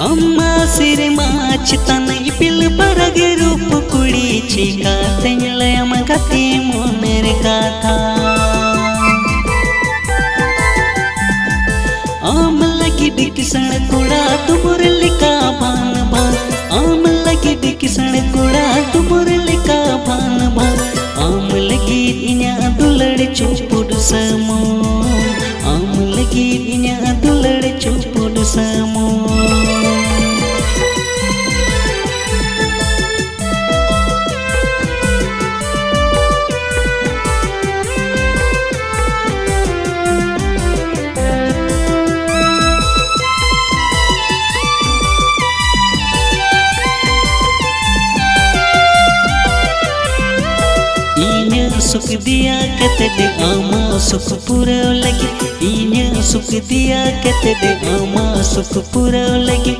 अम्मा सिर माच तन इपिल परगे रूप कुड़ी चिका तेंजले अमगती मोनेर गाथा आम लगी डिकिसण कुड़ा तुमुर लिका भान भान आम लगी डिकिसण कुड़ा तुमुर लिका भान भान आम लगी इन्या दुलड़ चुपुड समो आम लगी इन्या दुलड़ चुपुड समो सुख दिया कहते दे आमा सुख पूरा लगी इन्हें सुख दिया कहते दे आमा सुख पूरा लगी